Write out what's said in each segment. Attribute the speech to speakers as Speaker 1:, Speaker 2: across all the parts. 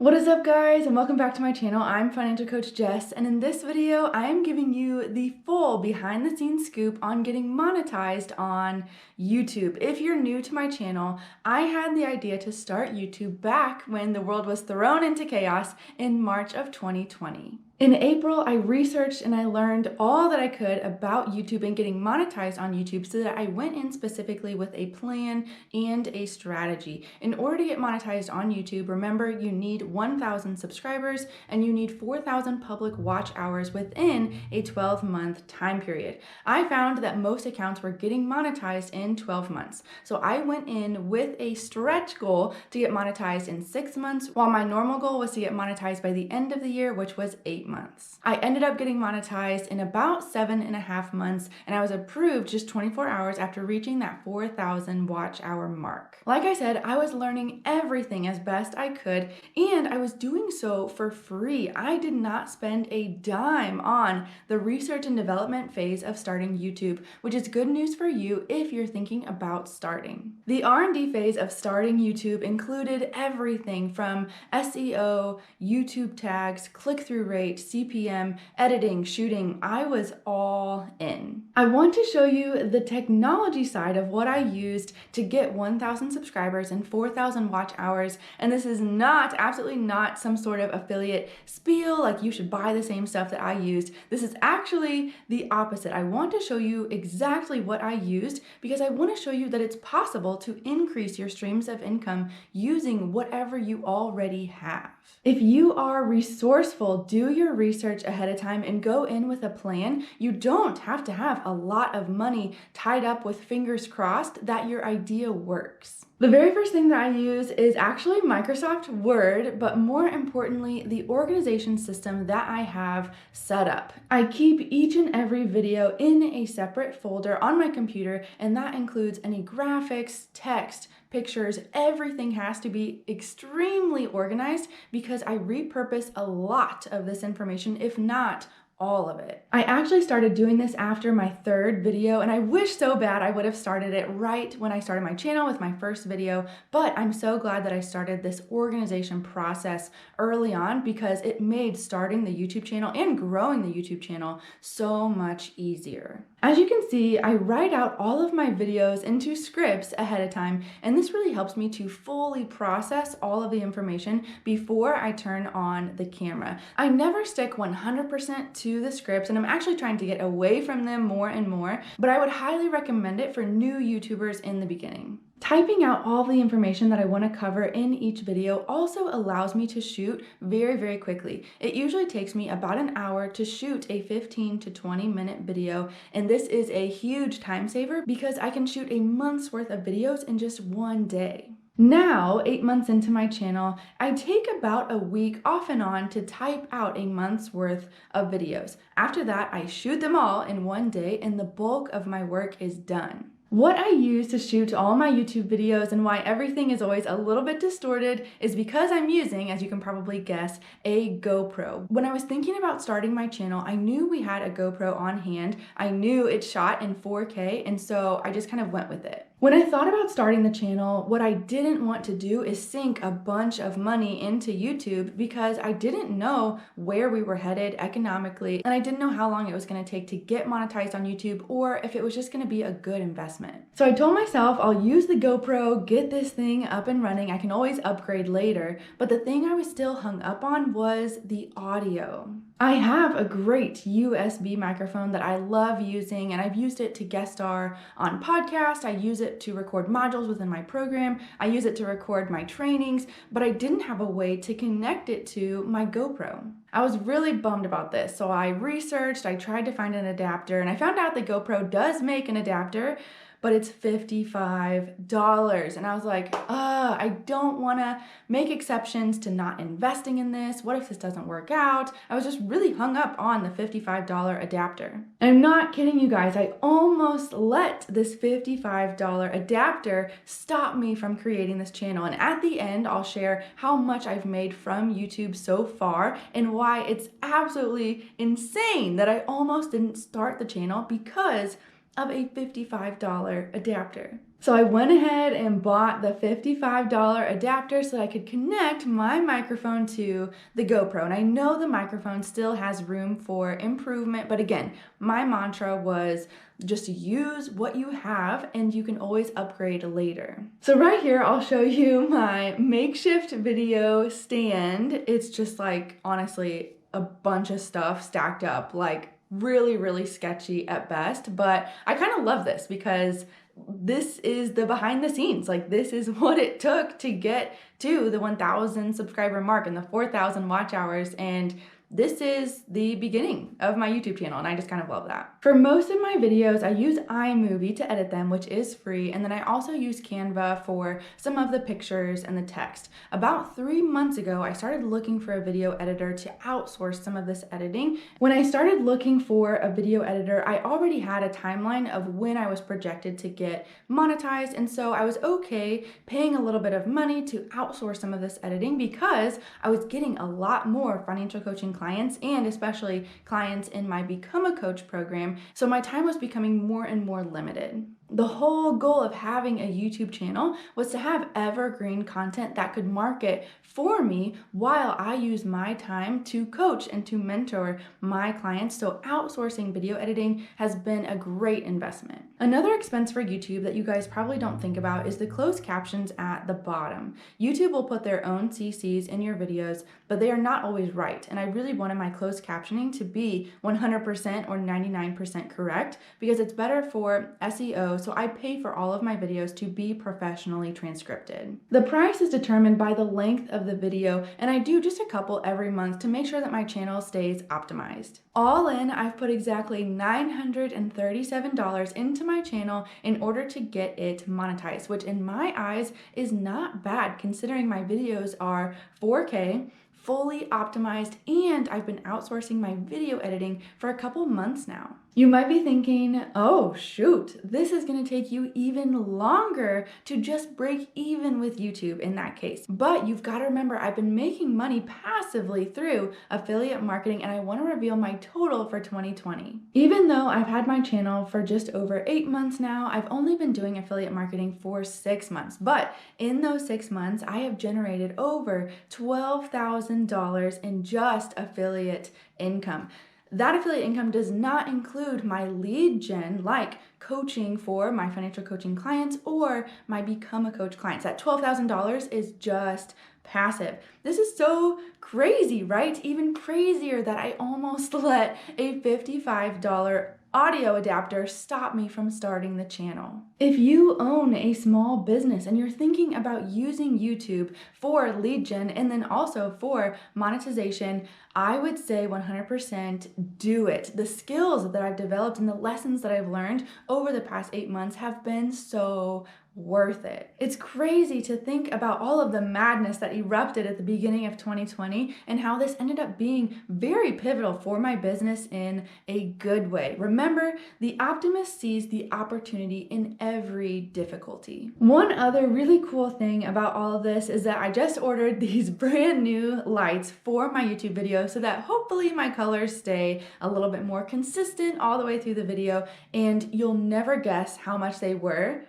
Speaker 1: What is up, guys, and welcome back to my channel. I'm Financial Coach Jess, and in this video I am giving you the full behind the scenes scoop on getting monetized on YouTube. If you're new to my channel, I had the idea to start YouTube back when the world was thrown into chaos in March of 2020. In April, I researched and I learned all that I could about YouTube and getting monetized on YouTube so that I went in specifically with a plan and a strategy. In order to get monetized on YouTube, remember you need 1,000 subscribers and you need 4,000 public watch hours within a 12-month time period. I found that most accounts were getting monetized in 12 months. So I went in with a stretch goal to get monetized in 6 months, while my normal goal was to get monetized by the end of the year, which was 8 months. I ended up getting monetized in about 7.5 months, and I was approved just 24 hours after reaching that 4,000 watch hour mark. Like I said, I was learning everything as best I could, and I was doing so for free. I did not spend a dime on the research and development phase of starting YouTube, which is good news for you if you're thinking about starting. The R&D phase of starting YouTube included everything from SEO, YouTube tags, click-through rate, CPM, editing, shooting. I was all in. I want to show you the technology side of what I used to get 1,000 subscribers and 4,000 watch hours, and this is absolutely not some sort of affiliate spiel like you should buy the same stuff that I used. This is actually the opposite. I want to show you exactly what I used because I want to show you that it's possible to increase your streams of income using whatever you already have. If you are resourceful, do your research ahead of time and go in with a plan. You don't have to have a lot of money tied up with fingers crossed that your idea works. The very first thing that I use is actually Microsoft Word, but more importantly, the organization system that I have set up. I keep each and every video in a separate folder on my computer, and that includes any graphics, text, pictures. Everything has to be extremely organized because I repurpose a lot of this information, if not all of it. I actually started doing this after my third video, and I wish so bad I would have started it right when I started my channel with my first video, but I'm so glad that I started this organization process early on because it made starting the YouTube channel and growing the YouTube channel so much easier. As you can see, I write out all of my videos into scripts ahead of time, and this really helps me to fully process all of the information before I turn on the camera. I never stick 100% to the scripts, and I'm actually trying to get away from them more and more, but I would highly recommend it for new YouTubers in the beginning. Typing out all the information that I want to cover in each video also allows me to shoot very, very quickly. It usually takes me about an hour to shoot a 15 to 20 minute video, and this is a huge time saver because I can shoot a month's worth of videos in just one day. Now, 8 months into my channel, I take about a week off and on to type out a month's worth of videos. After that, I shoot them all in one day, and the bulk of my work is done. What I use to shoot all my YouTube videos and why everything is always a little bit distorted is because I'm using, as you can probably guess, a GoPro. When I was thinking about starting my channel, I knew we had a GoPro on hand. I knew it shot in 4K, and so I just kind of went with it. When I thought about starting the channel, what I didn't want to do is sink a bunch of money into YouTube because I didn't know where we were headed economically, and I didn't know how long it was going to take to get monetized on YouTube or if it was just going to be a good investment. So I told myself I'll use the GoPro, get this thing up and running. I can always upgrade later, but the thing I was still hung up on was the audio. I have a great USB microphone that I love using, and I've used it to guest star on podcasts. I use it to record modules within my program. I use it to record my trainings, but I didn't have a way to connect it to my GoPro. I was really bummed about this, so I researched, I tried to find an adapter, and I found out that GoPro does make an adapter, but it's $55. And I was like, I don't wanna make exceptions to not investing in this. What if this doesn't work out? I was just really hung up on the $55 adapter. And I'm not kidding you guys, I almost let this $55 adapter stop me from creating this channel. And at the end, I'll share how much I've made from YouTube so far and why it's absolutely insane that I almost didn't start the channel because of a $55 adapter. So I went ahead and bought the $55 adapter so that I could connect my microphone to the GoPro. And I know the microphone still has room for improvement, but again, my mantra was just use what you have and you can always upgrade later. So right here, I'll show you my makeshift video stand. It's just like, honestly, a bunch of stuff stacked up, like really, really sketchy at best. But I kind of love this because this is the behind the scenes. Like, this is what it took to get to the 1,000 subscriber mark and the 4,000 watch hours. And this is the beginning of my YouTube channel, and I just kind of love that. For most of my videos, I use iMovie to edit them, which is free, and then I also use Canva for some of the pictures and the text. About 3 months ago, I started looking for a video editor to outsource some of this editing. When I started looking for a video editor, I already had a timeline of when I was projected to get monetized, and so I was okay paying a little bit of money to outsource some of this editing because I was getting a lot more financial coaching clients, and especially clients in my Become a Coach program, so my time was becoming more and more limited. The whole goal of having a YouTube channel was to have evergreen content that could market for me while I use my time to coach and to mentor my clients. So outsourcing video editing has been a great investment. Another expense for YouTube that you guys probably don't think about is the closed captions at the bottom. YouTube will put their own CCs in your videos, but they are not always right. And I really wanted my closed captioning to be 100% or 99% correct because it's better for SEO. So I pay for all of my videos to be professionally transcripted. The price is determined by the length of the video, and I do just a couple every month to make sure that my channel stays optimized. All in, I've put exactly $937 into my channel in order to get it monetized, which in my eyes is not bad considering my videos are 4K, fully optimized, and I've been outsourcing my video editing for a couple months now. You might be thinking, oh shoot, this is gonna take you even longer to just break even with YouTube in that case. But you've gotta remember, I've been making money passively through affiliate marketing, and I wanna reveal my total for 2020. Even though I've had my channel for just over 8 months now, I've only been doing affiliate marketing for 6 months. But in those 6 months, I have generated over $12,000 in just affiliate income. That affiliate income does not include my lead gen, like coaching for my financial coaching clients or my Become a Coach clients. That $12,000 is just passive. This is so crazy, right? Even crazier that I almost let a $55 audio adapter stop me from starting the channel. If you own a small business and you're thinking about using YouTube for lead gen and then also for monetization, I would say 100% do it. The skills that I've developed and the lessons that I've learned over the past 8 months have been so worth it. It's crazy to think about all of the madness that erupted at the beginning of 2020 and how this ended up being very pivotal for my business in a good way. Remember, the optimist sees the opportunity in every difficulty. One other really cool thing about all of this is that I just ordered these brand new lights for my YouTube video so that hopefully my colors stay a little bit more consistent all the way through the video, and you'll never guess how much they were.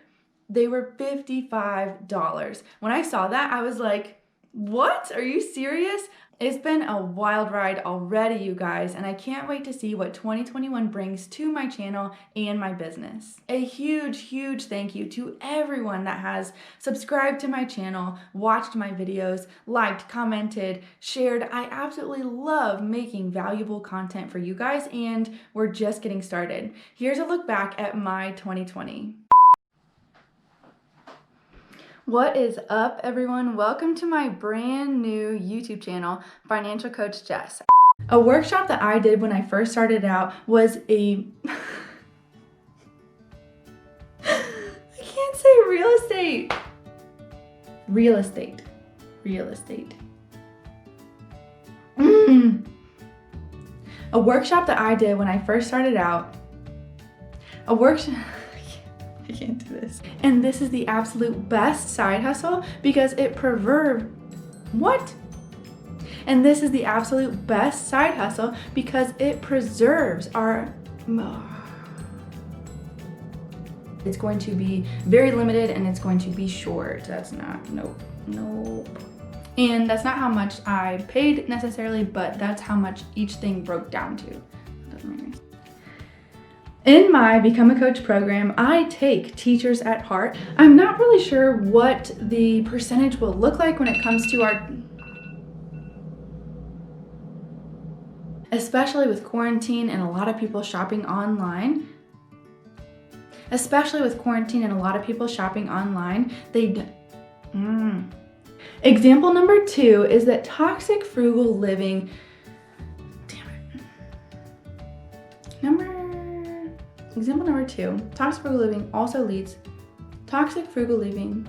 Speaker 1: They were $55. When I saw that, I was like, what? Are you serious? It's been a wild ride already, you guys, and I can't wait to see what 2021 brings to my channel and my business. A huge, huge thank you to everyone that has subscribed to my channel, watched my videos, liked, commented, shared. I absolutely love making valuable content for you guys, and we're just getting started. Here's a look back at my 2020. What is up, everyone? Welcome to my brand new YouTube channel, Financial Coach Jess. A workshop that I did when I first started out was I can't say real estate. Real estate. Real estate. A workshop that I did when I first started out. A workshop. I can't do this. And this is the absolute best side hustle because it And this is the absolute best side hustle because it preserves our It's going to be very limited and it's going to be short. That's not, nope. And that's not how much I paid necessarily, but that's how much each thing broke down to. In my Become a Coach program, I take teachers at heart. I'm not really sure what the percentage will look like when it comes to our, especially with quarantine and a lot of people shopping online. Example number 2 is that toxic frugal living, example number 2, toxic frugal living also leads, toxic frugal living.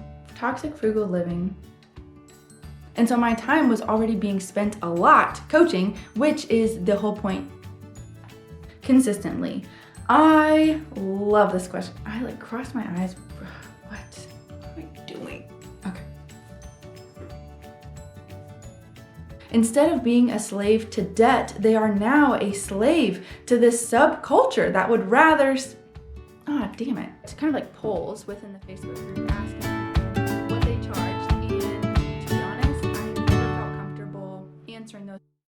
Speaker 1: And so my time was already being spent a lot coaching, which is the whole point. Consistently. I love this question. I like crossed my eyes. What am I doing? Okay. Instead of being a slave to debt, they are now a slave to this subculture that would rather, damn it. It's kind of like polls within the Facebook group asking.